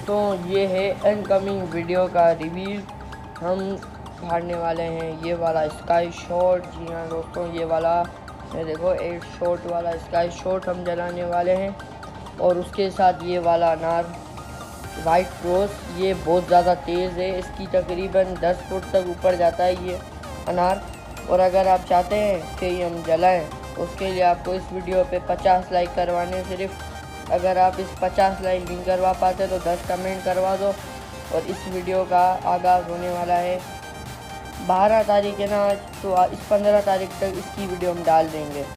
दोस्तों ये है इनकमिंग वीडियो का रिव्यू। हम फाड़ने वाले हैं ये वाला स्काई शॉट। जी हाँ दोस्तों, ये वाला ये देखो 8 शॉट वाला स्काई शॉट हम जलाने वाले हैं। और उसके साथ ये वाला अनार वाइट रोज, ये बहुत ज़्यादा तेज़ है, इसकी तकरीबन 10 फुट तक ऊपर जाता है ये अनार। और अगर आप चाहते हैं कि ये हम जलाएं तो उसके लिए आपको इस वीडियो पे 50 लाइक करवाने सिर्फ। अगर आप इस 50 लाइक नहीं करवा पाते तो 10 कमेंट करवा दो। और इस वीडियो का आगाज़ होने वाला है 12 तारीख है ना आज, तो इस 15 तारीख तक इसकी वीडियो हम डाल देंगे।